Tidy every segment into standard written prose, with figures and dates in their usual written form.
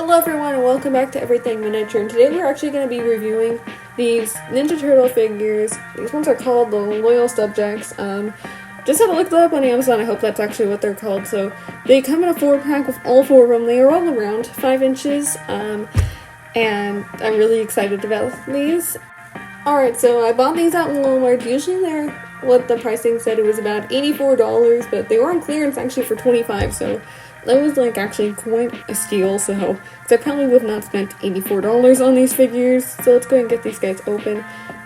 Hello everyone and welcome back to Everything Miniature, and today we're actually going to be reviewing these Ninja Turtle figures. These ones are called the Loyal Subjects. Just had to look them up on Amazon. I hope that's actually what they're called. So they come in a 4-pack with all 4 of them. They are all around 5 inches, and I'm really excited about these. Alright, so I bought these out in Walmart. Usually they're what the pricing said, it was about $84, but they were on clearance actually for $25, so that was like actually quite a steal. So I probably would not spent $84 on these figures. So let's go ahead and get these guys open.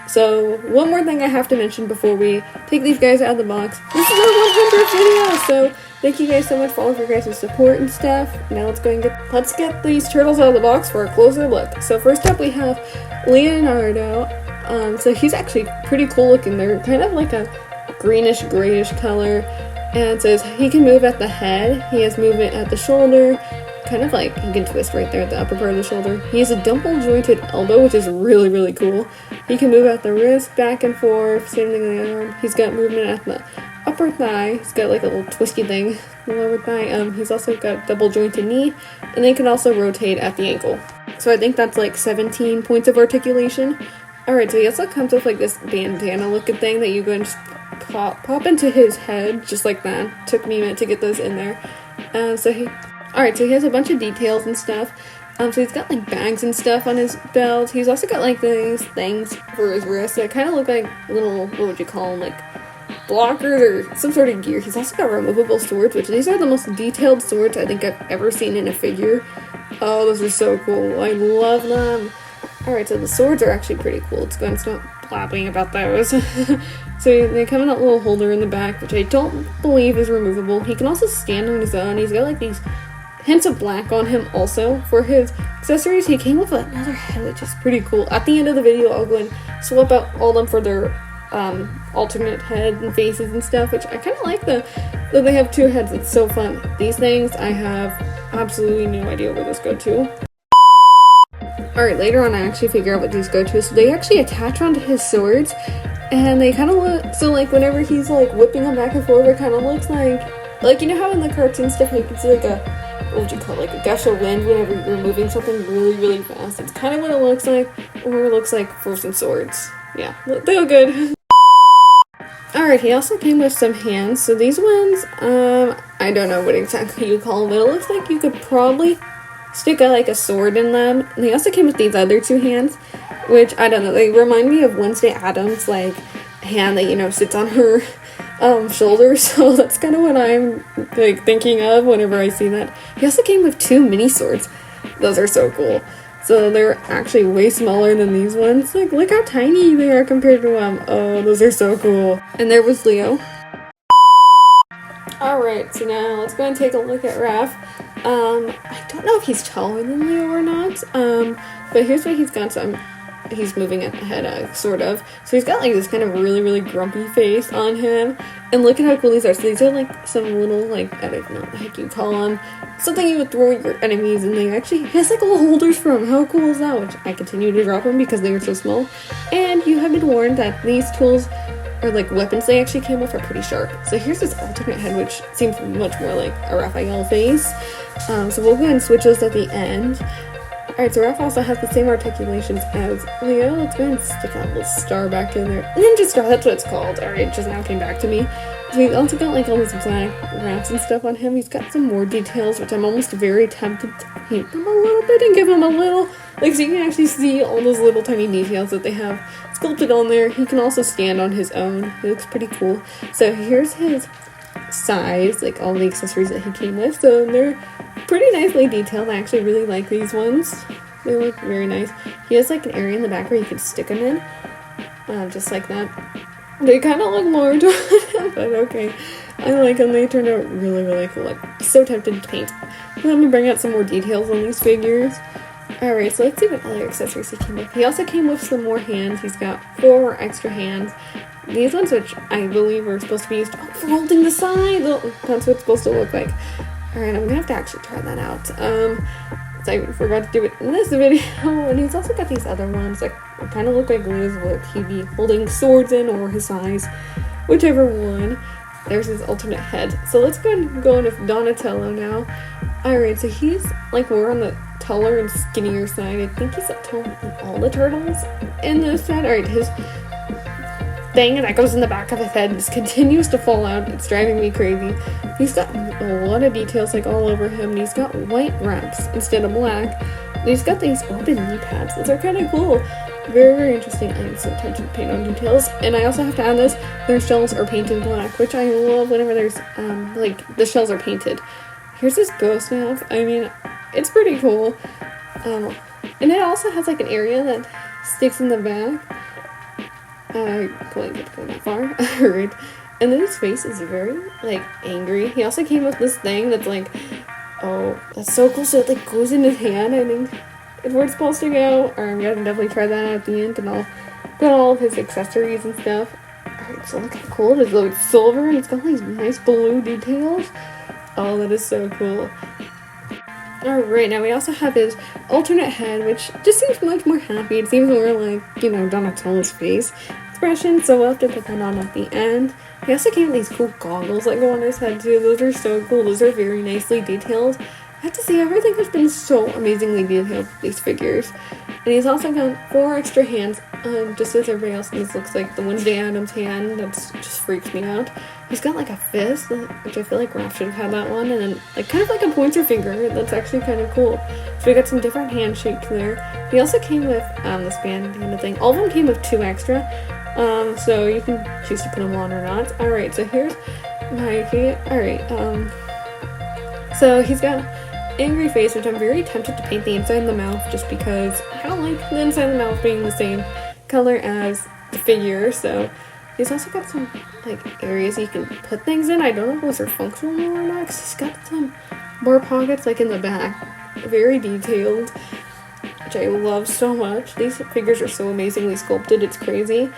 So one more thing I have to mention before we take these guys out of the box. This is our 100th video, so thank you guys so much for all of your guys' support and stuff. Now let's go and get these turtles out of the box for a closer look. So first up we have Leonardo. So he's actually pretty cool looking. They're kind of like a greenish grayish color, and it says he can move at the head. He has movement at the shoulder, kind of like he can twist right there at the upper part of the shoulder. He has a double jointed elbow, which is really cool. He can move at the wrist, back and forth, same thing on the arm. He's got movement at the upper thigh. He's got like a little twisty thing, the lower thigh. He's also got double jointed knee, and they can also rotate at the ankle. So I think that's like 17 points of articulation. Alright, so he also comes with like this bandana looking thing that you go and just pop into his head, just like that. Took me a minute to get those in there. So he has a bunch of details and stuff. So he's got like bags and stuff on his belt. He's also got like these things for his wrists that kind of look like little, what would you call them, like blockers or some sort of gear. He's also got removable swords, which these are the most detailed swords I think I've ever seen in a figure. Oh, those are so cool. I love them. Alright, so the swords are actually pretty cool. Let's go and stop blabbing about those. So they come in that little holder in the back, which I don't believe is removable. He can also stand on his own. He's got like these hints of black on him also. For his accessories, he came with another head, which is pretty cool. At the end of the video, I'll go and swap out all of them for their alternate head and faces and stuff, which I kind of like that they have 2 heads. It's so fun. These things, I have absolutely no idea where this go to. Alright, later on I actually figure out what these go to. So they actually attach onto his swords, and they kind of look, so like whenever he's like whipping them back and forth, it kind of looks like you know how in the cartoon stuff you can see like a, what would you call it, like a gush of wind whenever you're moving something really fast. It's kind of what it looks like, or it looks like for some swords. Yeah, they look good. Alright, he also came with some hands. So these ones, I don't know what exactly you call them, but it looks like you could probably stick like a sword in them. And they also came with these other 2 hands, which I don't know, they remind me of Wednesday Addams, like hand that, you know, sits on her shoulder. So that's kind of what I'm like thinking of whenever I see that. He also came with 2 mini swords. Those are so cool. So they're actually way smaller than these ones. Like, look how tiny they are compared to oh, those are so cool. And there was Leo. Alright, so now let's go and take a look at Raph. I don't know if he's taller than Leo or not, but here's what he's got. So he's moving ahead, sort of. So he's got like this kind of really grumpy face on him, and look at how cool these are. So these are like some little, like, I don't know what the heck you call them, something you would throw at your enemies, and they actually has like little holders for them. How cool is that? Which I continue to drop them because they are so small. And you have been warned that these tools, or like weapons they actually came with, are pretty sharp. So here's this alternate head, which seems much more like a Raphael face. So we'll go ahead and switch those at the end. Alright, so Raph also has the same articulations as Leo. Let's go ahead and stick that little star back in there. Ninja star, that's what it's called. Alright, it just now came back to me. So he's also got like all these black wraps and stuff on him. He's got some more details, which I'm almost very tempted to paint them a little bit and give him a little, like, so you can actually see all those little tiny details that they have sculpted on there. He can also stand on his own. He looks pretty cool. So here's his size, like all the accessories that he came with. So they're pretty nicely detailed. I actually really like these ones. They look very nice. He has like an area in the back where you can stick them in, just like that. They kind of look large, but okay. I like them. They turned out really cool. I'm so tempted to paint. Let me bring out some more details on these figures. Alright, so let's see what other accessories he came with. He also came with some more hands. He's got 4 extra hands. These ones, which I believe are supposed to be used for holding the side. That's what it's supposed to look like. Alright, I'm gonna have to actually try that out. So I forgot to do it in this video. And he's also got these other ones that kind of look like Liz, what he'd be holding swords in, or his size, whichever one. There's his alternate head. So let's go and go in with Donatello now. Alright, so he's like more on the taller and skinnier side. I think he's taller than all the turtles in this set. Alright, his thing that goes in the back of his head just continues to fall out. It's driving me crazy. He's got a lot of details like all over him, and he's got white wraps instead of black. And he's got these open knee pads. Those are kind of cool. Very, very interesting. I need some attention to paint on details. And I also have to add this, their shells are painted black, which I love whenever there's, like, the shells are painted. Here's this ghost map. I mean, it's pretty cool. And it also has, like, an area that sticks in the back. I couldn't get to go that far. Alright. And then his face is very, like, angry. He also came with this thing that's, like, oh, that's so cool. So it, like, goes in his hand, I think. Is where it's supposed to go, or I'm gonna definitely try that out at the end, and I'll put all of his accessories and stuff. Alright, so look how cool it is though. It's silver and it's got these nice blue details. Oh, that is so cool. Alright, now we also have his alternate head, which just seems much more happy. It seems more like, you know, Donatello's face expression, so we'll have to put that on at the end. He also came with these cool goggles that go on his head too. Those are so cool. Those are very nicely detailed. I have to say, everything has been so amazingly detailed with these figures. And he's also got 4 extra hands, just as everybody else. This looks like the Wednesday Addams hand. That just freaks me out. He's got like a fist, which I feel like Raph should have had that one. And then like kind of like a pointer finger. That's actually kind of cool. So we got some different hand shapes there. He also came with this bandana thing. All of them came with 2 extra. So you can choose to put them on or not. Alright, so here's Mikey. Alright, so he's got angry face, which I'm very tempted to paint the inside of the mouth just because I don't like the inside of the mouth being the same color as the figure. So he's also got some like areas you can put things in. I don't know if those are functional or not, because he's got some more pockets like in the back, very detailed, which I love so much. These figures are so amazingly sculpted, it's crazy.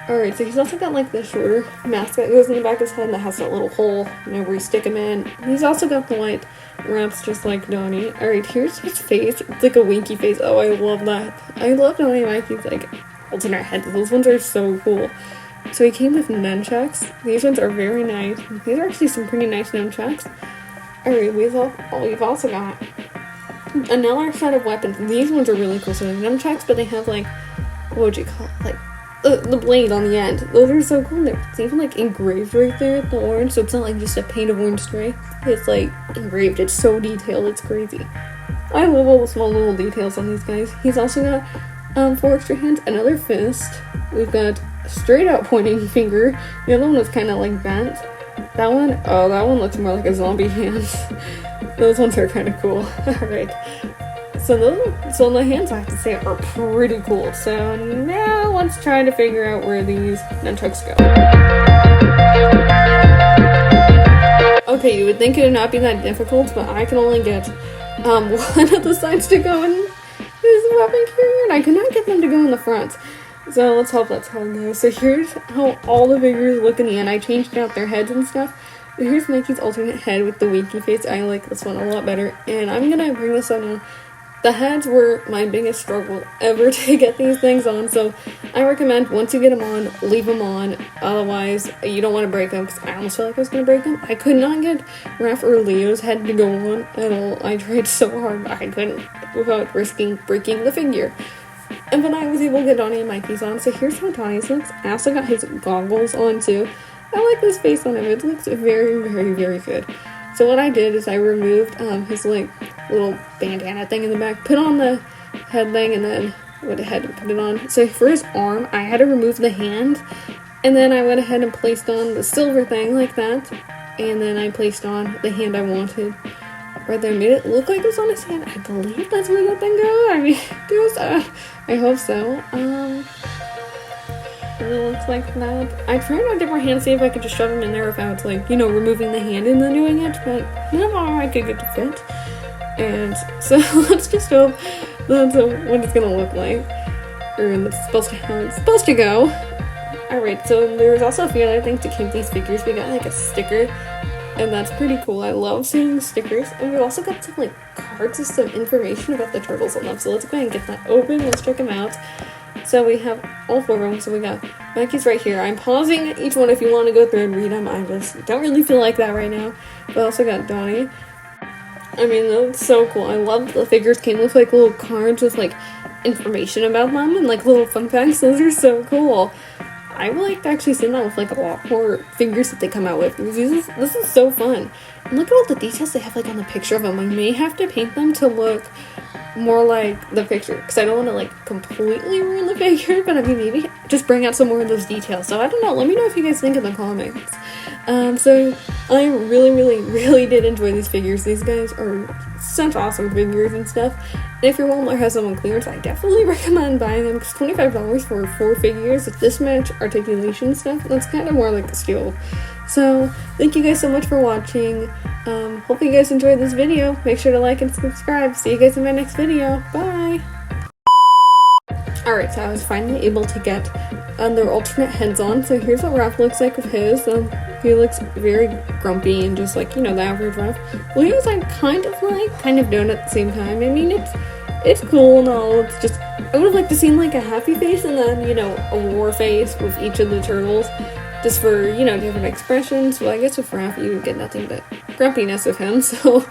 Alright, so he's also got like the shorter mask that goes in the back of his head that has that little hole, you know, where you stick him in. He's also got the white wraps just like Donnie. Alright, here's his face. It's like a winky face. Oh, I love that. I love Donnie Mikey's like alternate heads. Those ones are so cool. So he came with nunchucks. These ones are very nice. These are actually some pretty nice nunchucks. Alright, we've also got another set of weapons. These ones are really cool. So they're nunchucks, but they have like, what would you call it? Like the blade on the end. Those are so cool. It's even like engraved right there, the orange, so it's not like just a paint of orange stripe. It's like engraved. It's so detailed. It's crazy. I love all the small little details on these guys. He's also got 4 extra hands, another fist. We've got a straight out pointing finger. The other one was kind of like bent. That one, oh, that one looks more like a zombie hand. Those ones are kind of cool. Alright. So the hands, I have to say, are pretty cool. So now let's try to figure out where these nunchucks go. Okay, you would think it would not be that difficult, but I can only get one of the sides to go in this weapon carrier, and I could not get them to go in the front. So let's hope that's how it goes. So here's how all the figures look in the end. I changed out their heads and stuff. But here's Mikey's alternate head with the winky face. I like this one a lot better, and I'm gonna bring this on now. The heads were my biggest struggle ever to get these things on, so I recommend once you get them on, leave them on. Otherwise, you don't want to break them, because I almost felt like I was going to break them. I could not get Raph or Leo's head to go on at all. I tried so hard, I couldn't without risking breaking the figure. And then I was able to get Donnie and Mikey's on, so here's how Donnie's looks. I also got his goggles on too. I like this face on him. It looks very, very, very good. So what I did is I removed his like little bandana thing in the back, put on the head thing, and then went ahead and put it on. So for his arm, I had to remove the hand, and then I went ahead and placed on the silver thing like that, and then I placed on the hand I wanted right there. Made it look like it was on his hand. I believe that's where that thing goes. I mean, I hope so. It looks like that. I tried on a different hand, see if I could just shove them in there without, like, you know, removing the hand and then doing it, but no, I could get to fit. And so let's just hope that's what it's gonna look like, or that's supposed to how it's supposed to go. Alright, so there's also a few other things to keep these figures. We got like a sticker, and that's pretty cool. I love seeing stickers. And we also got some like cards with some information about the turtles on them. So let's go ahead and get that open. Let's check them out. So we have all 4 of them. So we got Mikey's right here. I'm pausing each one if you want to go through and read them. I just don't really feel like that right now. We also got Donnie. I mean, that's so cool. I love the figures came with like little cards with like information about them and like little fun facts. Those are so cool. I would like to actually see that with like a lot more figures that they come out with. This is so fun. And look at all the details they have like on the picture of them. I may have to paint them to look more like the picture because I don't want to like completely ruin the figure, but I mean maybe just bring out some more of those details. So I don't know. Let me know if you guys think in the comments. So I really did enjoy these figures. These guys are such awesome figures and stuff. And if your Walmart has them on clearance, I definitely recommend buying them because $25 for 4 figures with this much articulation stuff, that's kind of more like a steal. So thank you guys so much for watching. Hope you guys enjoyed this video. Make sure to like and subscribe. See you guys in my next video. Bye! Alright, so I was finally able to get their alternate heads on. So here's what Raph looks like with his. He looks very grumpy and just like, you know, the average Raph. Leo's I kind of don't at the same time. I mean, it's cool and all. It's just, I would have liked to seen like a happy face and then, you know, a war face with each of the turtles. Just for, you know, different expressions. Well, I guess with Raph, you would get nothing but grumpiness of him, so,